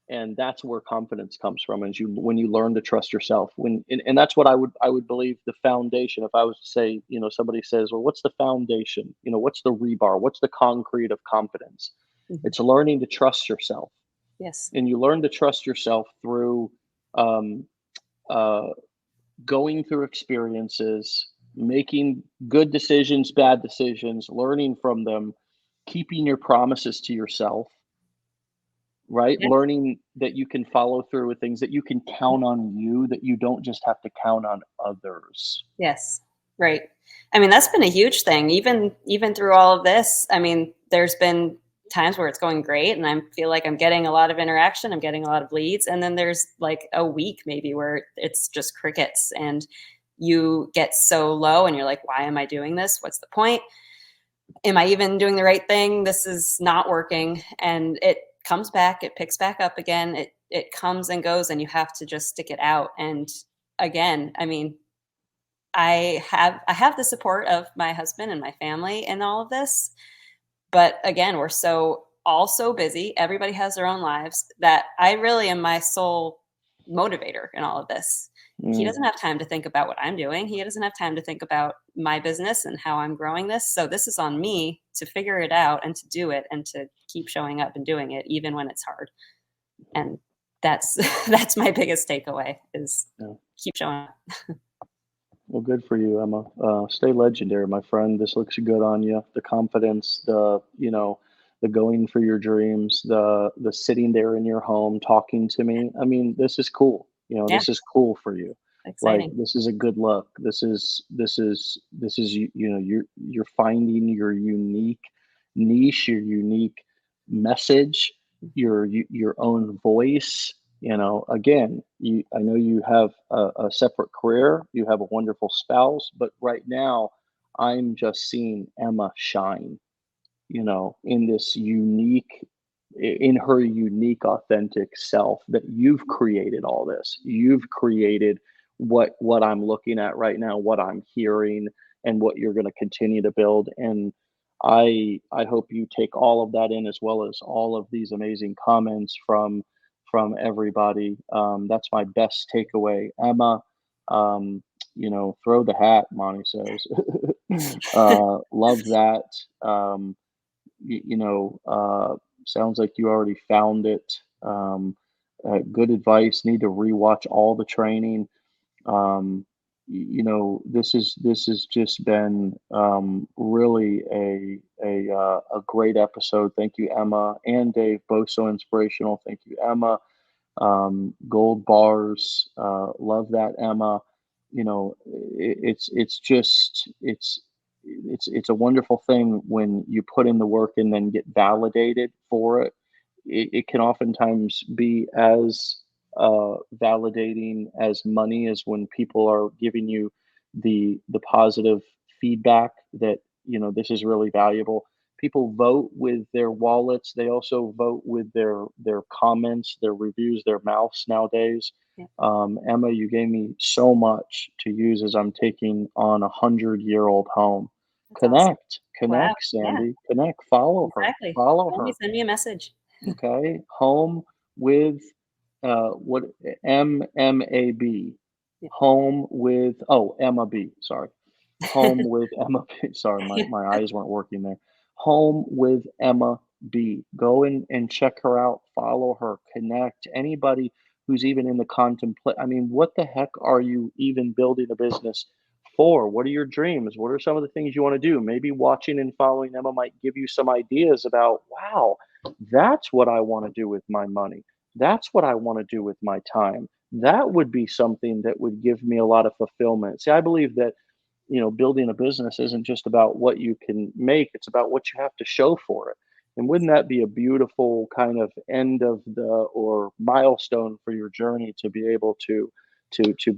And that's where confidence comes from, is when you learn to trust yourself. And that's what I would believe the foundation. If I was to say, somebody says, well, what's the foundation? What's the rebar? What's the concrete of confidence? Mhm. It's learning to trust yourself. Yes. And you learn to trust yourself through um, uh, going through experiences, making good decisions, bad decisions, learning from them, keeping your promises to yourself, right? Yeah. Learning that you can follow through with things, that you can count on you, that you don't just have to count on others. Yes. Right. I mean, that's been a huge thing. Even through all of this, I mean, there's been times where it's going great and I feel like I'm getting a lot of interaction, I'm getting a lot of leads, and then there's like a week maybe where it's just crickets, and you get so low and you're like, why am I doing this? What's the point? Am I even doing the right thing? This is not working. And it comes back, it picks back up again. It comes and goes, and you have to just stick it out. And again, I mean, I have the support of my husband and my family in all of this. But again, we're all so busy. Everybody has their own lives, that I really am my sole motivator in all of this. He Mm. doesn't have time to think about what I'm doing. He doesn't have time to think about my business and how I'm growing this. So this is on me to figure it out and to do it and to keep showing up and doing it even when it's hard. And that's that's my biggest takeaway is Yeah. keep showing up. Well, good for you, Emma. Stay legendary, my friend. This looks good on you. The confidence, the going for your dreams, the sitting there in your home talking to me. I mean, this is cool. Yeah, This is cool for you. Like, exciting. this is a good look. This is you're finding your unique niche, your unique message, your own voice. Again, I know you have a separate career, you have a wonderful spouse, but right now I'm just seeing Emma shine, in this in her unique, authentic self, that you've created all this. You've created what I'm looking at right now, what I'm hearing, and what you're going to continue to build. And I hope you take all of that in, as well as all of these amazing comments from everybody. That's my best takeaway, Emma. Throw the hat, Monty says. Love that. Um, you know, Sounds like you already found it. Good advice. Need to rewatch all the training. This has just been really a great episode. Thank you, Emma and Dave, both so inspirational. Thank you, Emma. Gold bars. Love that, Emma. It's just it's a wonderful thing when you put in the work and then get validated for it. It can oftentimes be as validating as money, as when people are giving you the positive feedback that this is really valuable. People vote with their wallets. They also vote with their comments, their reviews, their mouths nowadays. Yeah. Emma, you gave me so much to use as I'm taking on 100-year-old home. That's awesome. Connect, Wow. connect, Yeah, Sandy, connect. Follow her, exactly. follow Let me her. send me a message. Okay, home with what MMAB, Yeah. home with Emma B. Sorry, home with Emma B. Sorry, my eyes weren't working there. Home with Emma B. Go in and check her out. Follow her. Connect. Anybody who's even in the contemplate. I mean, what the heck are you even building a business for? What are your dreams? What are some of the things you want to do? Maybe watching and following Emma might give you some ideas about, wow, that's what I want to do with my money. That's what I want to do with my time. That would be something that would give me a lot of fulfillment. See, I believe that building a business isn't just about what you can make, it's about what you have to show for it. And wouldn't that be a beautiful kind of end of the or milestone for your journey, to be able to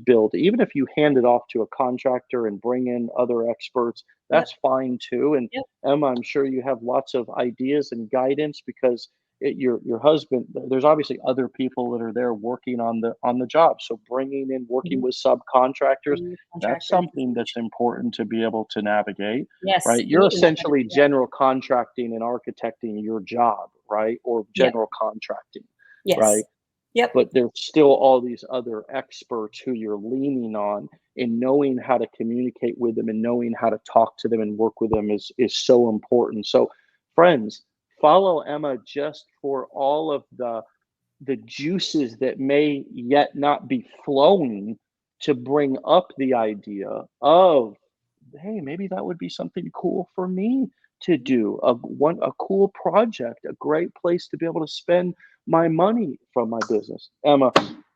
build, even if you hand it off to a contractor and bring in other experts, Yep. that's fine too. And Yep. Emma, I'm sure you have lots of ideas and guidance, because your husband, there's obviously other people that are there working on the job, so bringing in, working Mhm. with subcontractors, Bringing that's contractors is something that's huge. important to be able to navigate, Yes, right? you You're need to know how to essentially do that. general contracting and architecting your job, right? Or Yep. general contracting, right? Yes. Yep. But there's still all these other experts who you're leaning on, and knowing how to communicate with them and knowing how to talk to them and work with them is so important. So, friends, follow Emma just for all of the juices that may yet not be flowing, to bring up the idea of, hey, maybe that would be something cool for me to do. A cool project, a great place to be able to spend my money from my business. Emma,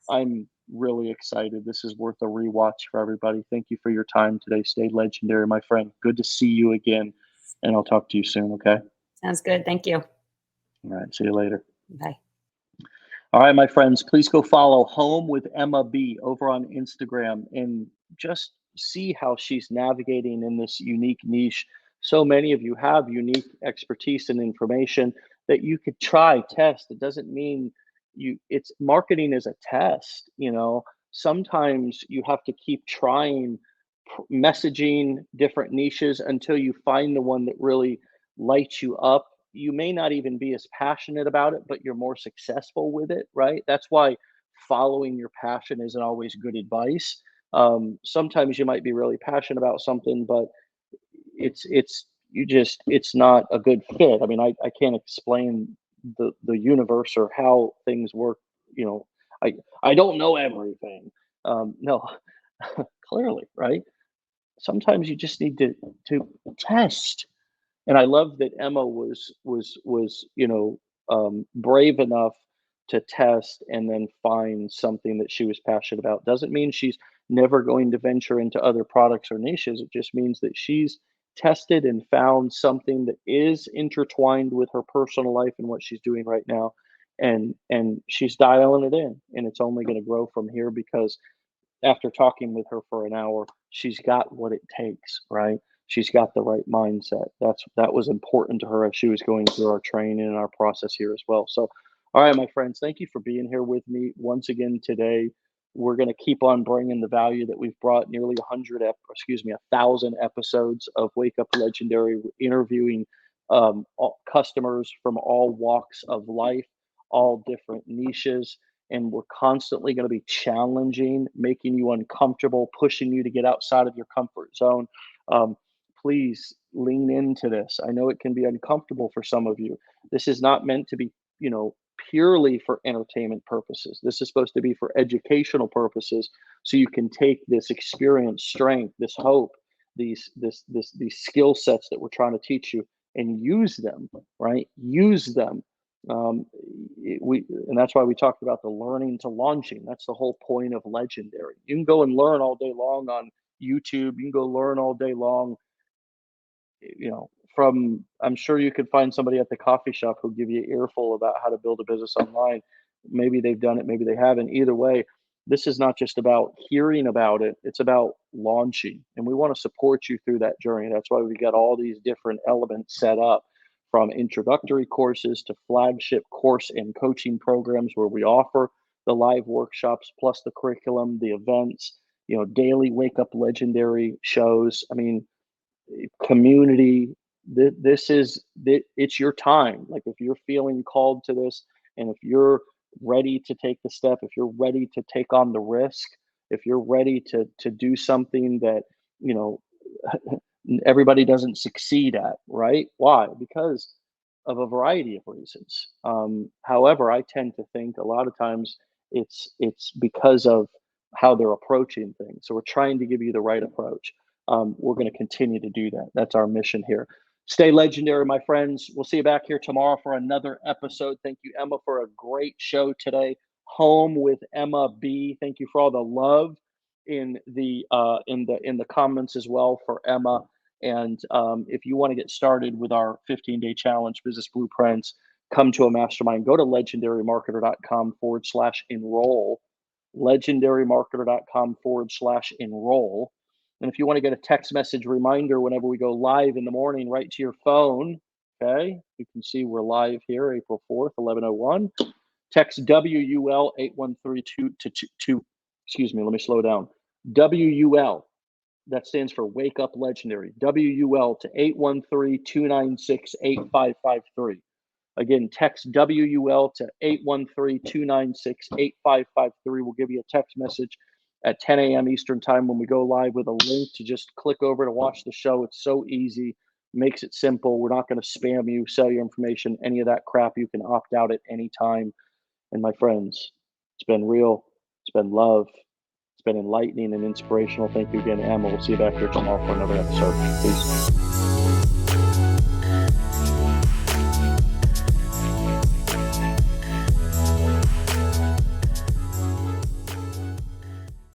I'm really excited. This is worth a rewatch for everybody. Thank you for your time today. Stay legendary, my friend. Good to see you again, and I'll talk to you soon. Okay. Sounds good. Thank you. All right. See you later. Bye. All right, my friends, please go follow Home with Emma B over on Instagram, and just see how she's navigating in this unique niche. So many of you have unique expertise and information that you could try, test. It doesn't mean it's marketing is a test, Sometimes you have to keep trying messaging different niches until you find the one that really lights you up. You may not even be as passionate about it, but you're more successful with it, right? That's why following your passion isn't always good advice. Sometimes you might be really passionate about something, but it's not a good fit. I mean, I can't explain the universe or how things work. You know, I don't know everything. No, clearly, right? Sometimes you just need to test. And I love that Emma was brave enough to test and then find something that she was passionate about. Doesn't mean she's never going to venture into other products or niches. It just means that she's tested and found something that is intertwined with her personal life and what she's doing right now. And she's dialing it in, and it's only going to grow from here because after talking with her for an hour, she's got what it takes, right? She's got the right mindset. That was important to her as she was going through our training and our process here as well. So, all right, my friends, thank you for being here with me once again today. We're going to keep on bringing the value that we've brought nearly 1,000 episodes of Wake Up Legendary, interviewing customers from all walks of life, all different niches, and we're constantly going to be challenging, making you uncomfortable, pushing you to get outside of your comfort zone. Um, Please lean into this. I know it can be uncomfortable for some of you. This is not meant to be, purely for entertainment purposes. This is supposed to be for educational purposes, so you can take this experience, strength, this hope, these skill sets that we're trying to teach you and use them, right? Use them. um, and that's why we talked about the learning to launching. That's the whole point of Legendary. You can go and learn all day long on YouTube. You can go learn all day long, from, I'm sure you could find somebody at the coffee shop who'll give you an earful about how to build a business online. Maybe they've done it, maybe they haven't. Either way, this is not just about hearing about it, it's about launching. And we want to support you through that journey. That's why we got all these different elements set up, from introductory courses to flagship course and coaching programs where we offer the live workshops plus the curriculum, the events, daily Wake Up Legendary shows. I mean, community. It's your time. Like, if you're feeling called to this, and if you're ready to take the step, if you're ready to take on the risk, if you're ready to do something that you know everybody doesn't succeed at, right? Why? Because of a variety of reasons. However, I tend to think a lot of times it's because of how they're approaching things. So we're trying to give you the right approach. We're going to continue to do that. That's our mission here. Stay legendary, my friends. We'll see you back here tomorrow for another episode. Thank you, Emma, for a great show today. Home with Emma B. Thank you for all the love in the comments as well for Emma. And if you want to get started with our 15-day challenge, business blueprints, come to a mastermind. Go to legendarymarketer.com/enroll. Legendarymarketer.com/enroll. And if you want to get a text message reminder whenever we go live in the morning, right to your phone, okay? You can see we're live here, April 4th, 11:01. Text WUL 8132 to excuse me, let me slow down. WUL, that stands for Wake Up Legendary. WUL to 813-296-8553. Again, text WUL to 813-296-8553. We'll give you a text message at 10 a.m. Eastern time when we go live, with a link to just click over to watch the show. It's so easy, makes it simple. We're not going to spam you, sell your information, any of that crap. You can opt out at any time. And my friends, it's been real. It's been love. It's been enlightening and inspirational. Thank you again, Emma. We'll see you back here tomorrow for another episode. Peace.